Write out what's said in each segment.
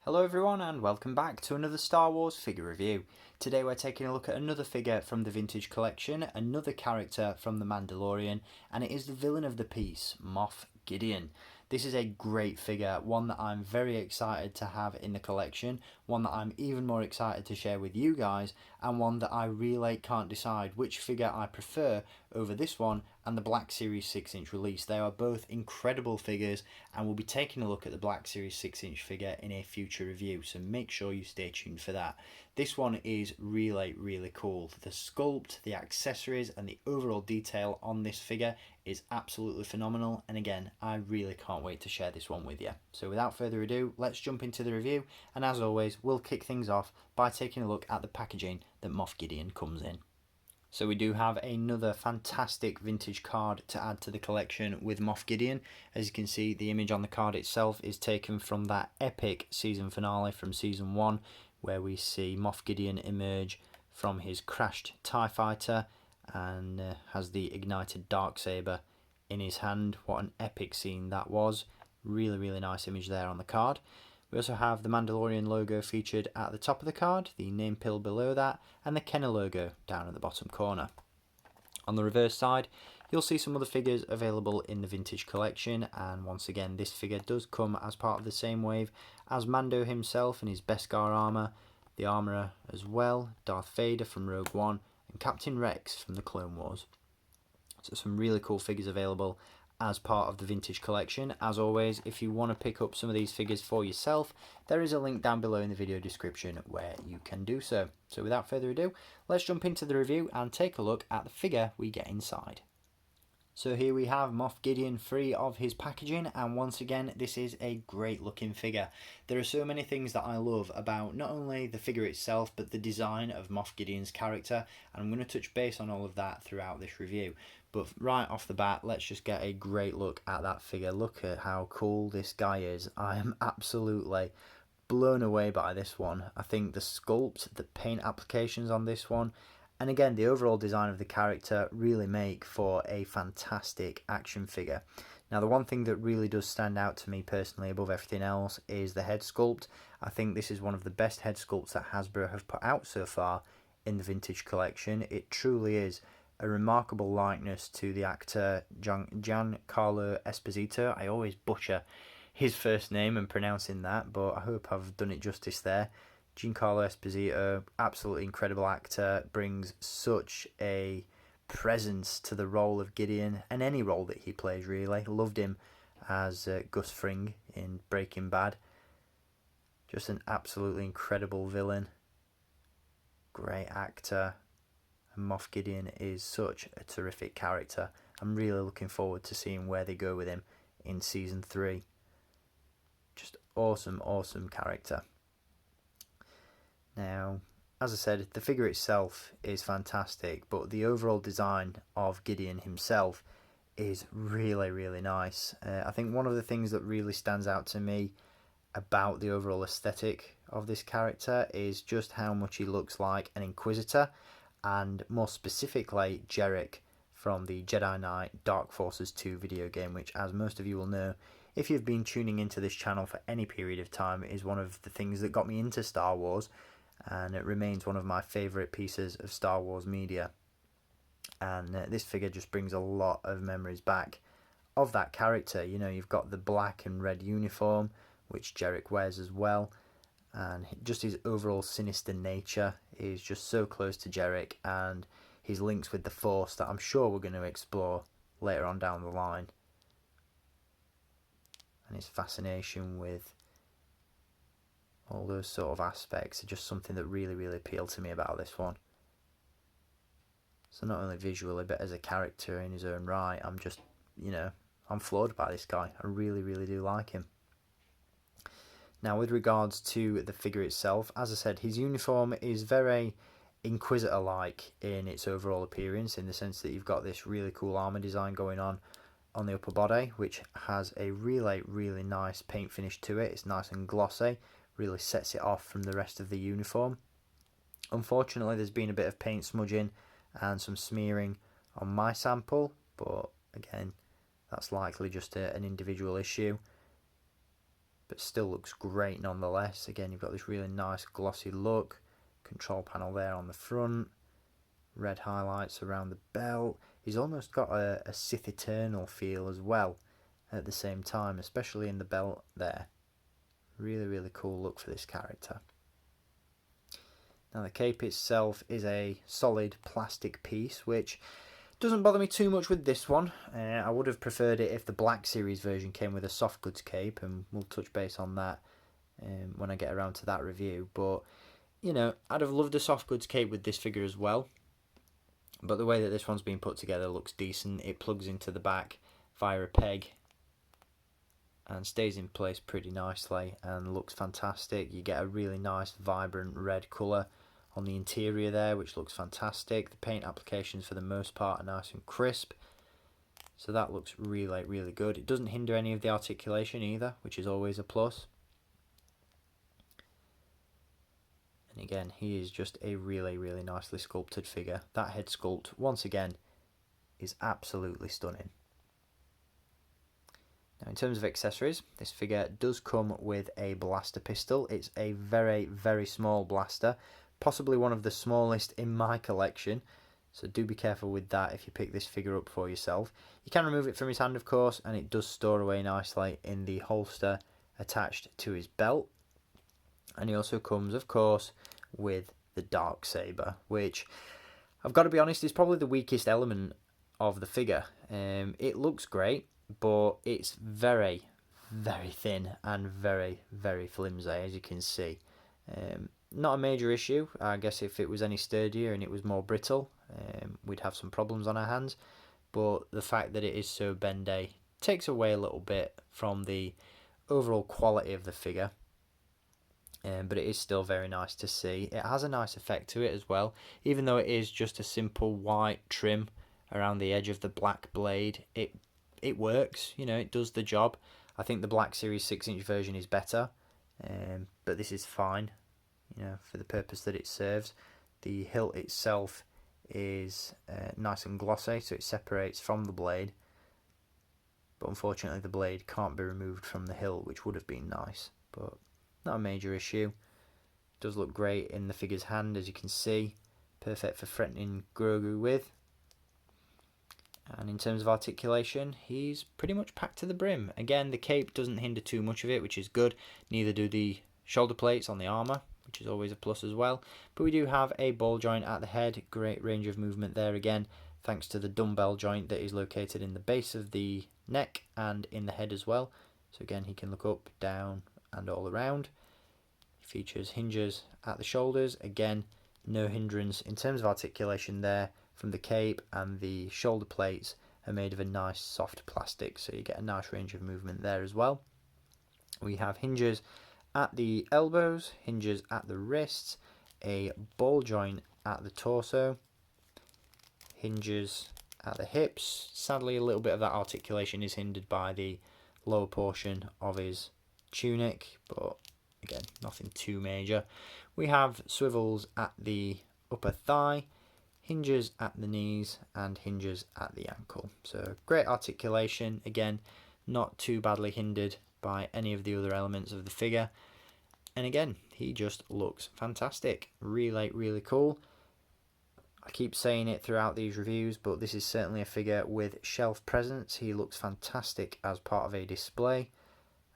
Hello everyone and welcome back to another Star Wars figure review. Today we're taking a look at another figure from the vintage collection, another character from the Mandalorian, and it is the villain of the piece, Moff Gideon. This is a great figure, one that I'm very excited to have in the collection, one that I'm even more excited to share with you guys, and one that I really can't decide which figure I prefer over this one and the Black Series 6-inch release. They are both incredible figures, and we'll be taking a look at the Black Series 6-inch figure in a future review, so make sure you stay tuned for that. This one is really cool. The sculpt, the accessories, and the overall detail on this figure is absolutely phenomenal, and again, I really can't wait to share this one with you. So without further ado, let's jump into the review, and as always, we'll kick things off by taking a look at the packaging that Moff Gideon comes in. So we do have another fantastic vintage card to add to the collection with Moff Gideon. As you can see, the image on the card itself is taken from that epic season finale from season 1, where we see Moff Gideon emerge from his crashed TIE fighter and has the ignited darksaber in his hand. What an epic scene that was. Really nice image there on the card. We also have the Mandalorian logo featured at the top of the card, the name pill below that, and the Kenner logo down at the bottom corner. On the reverse side, you'll see some other figures available in the vintage collection, and once again this figure does come as part of the same wave as Mando himself in his Beskar armour, the armourer as well, Darth Vader from Rogue One, and Captain Rex from the Clone Wars. So some really cool figures available as part of the vintage collection. As always, if you want to pick up some of these figures for yourself, there is a link down below in the video description where you can do so. So without further ado, let's jump into the review and take a look at the figure we get inside. So here we have Moff Gideon free of his packaging, and once again this is a great looking figure. There are so many things that I love about not only the figure itself but the design of Moff Gideon's character, and I'm going to touch base on all of that throughout this review. But right off the bat, let's just get a great look at that figure. Look at how cool this guy is. I am absolutely blown away by this one. I think the sculpt, the paint applications on this one, and again the overall design of the character really make for a fantastic action figure. Now the one thing that really does stand out to me personally above everything else is the head sculpt. I think this is one of the best head sculpts that Hasbro have put out so far in the vintage collection. It truly is a remarkable likeness to the actor Giancarlo Esposito. I always butcher his first name and pronouncing that, but I hope I've done it justice there. Giancarlo Esposito, absolutely incredible actor, brings such a presence to the role of Gideon, and any role that he plays really. Loved him as Gus Fring in Breaking Bad. Just an absolutely incredible villain. Great actor. Moff Gideon is such a terrific character. I'm really looking forward to seeing where they go with him in season 3. Just awesome character. Now, as I said, the figure itself is fantastic, but the overall design of Gideon himself is really nice. I think one of the things that really stands out to me about the overall aesthetic of this character is just how much he looks like an Inquisitor, and more specifically Jarek from the Jedi Knight Dark Forces 2 video game, which, as most of you will know if you've been tuning into this channel for any period of time, is one of the things that got me into Star Wars, and it remains one of my favourite pieces of Star Wars media. And this figure just brings a lot of memories back of that character. You know, you've got the black and red uniform, which Jarek wears as well, and just his overall sinister nature is just so close to Jarek, and his links with the Force that I'm sure we're going to explore later on down the line, and his fascination with all those sort of aspects are just something that really appealed to me about this one. So not only visually but as a character in his own right, I'm just, I'm floored by this guy. I really do like him. Now with regards to the figure itself, as I said, his uniform is very Inquisitor-like in its overall appearance, in the sense that you've got this really cool armour design going on the upper body, which has a really nice paint finish to it. It's nice and glossy, really sets it off from the rest of the uniform. Unfortunately, there's been a bit of paint smudging and some smearing on my sample, but again, that's likely just an individual issue. but still looks great nonetheless. Again, you've got this really nice glossy look, control panel there on the front, red highlights around the belt. He's almost got a Sith Eternal feel as well at the same time, especially in the belt there. Really cool look for this character. Now the cape itself is a solid plastic piece, which doesn't bother me too much with this one. I would have preferred it if the Black Series version came with a soft goods cape, and we'll touch base on that when I get around to that review. But, you know, I'd have loved a soft goods cape with this figure as well. But the way that this one's been put together looks decent. It plugs into the back via a peg and stays in place pretty nicely and looks fantastic. You get a really nice vibrant red colour on the interior there, which looks fantastic. The paint applications for the most part are nice and crisp, so that looks really good. It doesn't hinder any of the articulation either, which is always a plus. And again, he is just a really nicely sculpted figure. That head sculpt, once again, is absolutely stunning. Now in terms of accessories, this figure does come with a blaster pistol. It's a very small blaster, possibly one of the smallest in my collection, so do be careful with that if you pick this figure up for yourself. You can remove it from his hand, of course, and it does store away nicely in the holster attached to his belt. And he also comes, of course, with the Darksaber, which, I've got to be honest, is probably the weakest element of the figure. It looks great, but it's very thin and very flimsy, as you can see. Not a major issue. I guess if it was any sturdier and it was more brittle, we'd have some problems on our hands. But the fact that it is so bendy takes away a little bit from the overall quality of the figure. But it is still very nice to see. It has a nice effect to it as well, even though it is just a simple white trim around the edge of the black blade. It works, you know, it does the job. I think the Black Series 6-inch version is better, but this is fine, you know, for the purpose that it serves. The hilt itself is nice and glossy, so it separates from the blade, but unfortunately the blade can't be removed from the hilt, which would have been nice, but not a major issue. It does look great in the figure's hand, as you can see. Perfect for threatening Grogu with. And in terms of articulation, he's pretty much packed to the brim. Again, the cape doesn't hinder too much of it, which is good. Neither do the shoulder plates on the armour, which is always a plus as well. But we do have a ball joint at the head. Great range of movement there again, thanks to the dumbbell joint that is located in the base of the neck and in the head as well. So again, he can look up, down and all around. It features hinges at the shoulders. Again, no hindrance in terms of articulation there from the cape, and the shoulder plates are made of a nice soft plastic, so you get a nice range of movement there as well. We have hinges at the elbows, hinges at the wrists, a ball joint at the torso, hinges at the hips. Sadly, a little bit of that articulation is hindered by the lower portion of his tunic, but again, nothing too major. We have swivels at the upper thigh, hinges at the knees and hinges at the ankle. So great articulation, again, not too badly hindered by any of the other elements of the figure. And again, he just looks fantastic. Really cool. I keep saying it throughout these reviews, but this is certainly a figure with shelf presence. He looks fantastic as part of a display.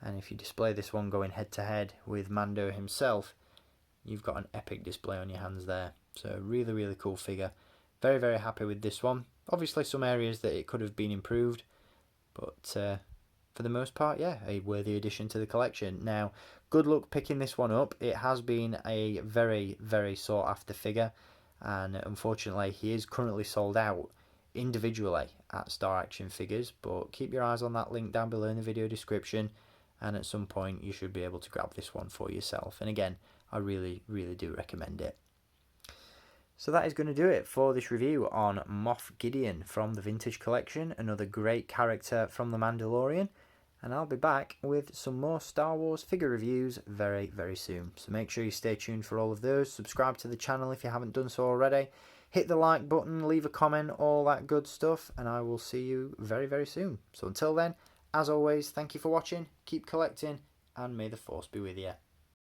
And if you display this one going head to head with Mando himself, you've got an epic display on your hands there. So really cool figure. Very happy with this one. Obviously some areas that it could have been improved, but for the most part, yeah, a worthy addition to the collection. Now, good luck picking this one up. It has been a very sought after figure, and unfortunately he is currently sold out individually at Star Action Figures, but keep your eyes on that link down below in the video description, and at some point you should be able to grab this one for yourself. And again, I really do recommend it. So that is going to do it for this review on Moff Gideon from the Vintage Collection, another great character from The Mandalorian, and I'll be back with some more Star Wars figure reviews very soon. So make sure you stay tuned for all of those, subscribe to the channel if you haven't done so already, hit the like button, leave a comment, all that good stuff, and I will see you very soon. So until then, as always, thank you for watching, keep collecting, and may the Force be with you.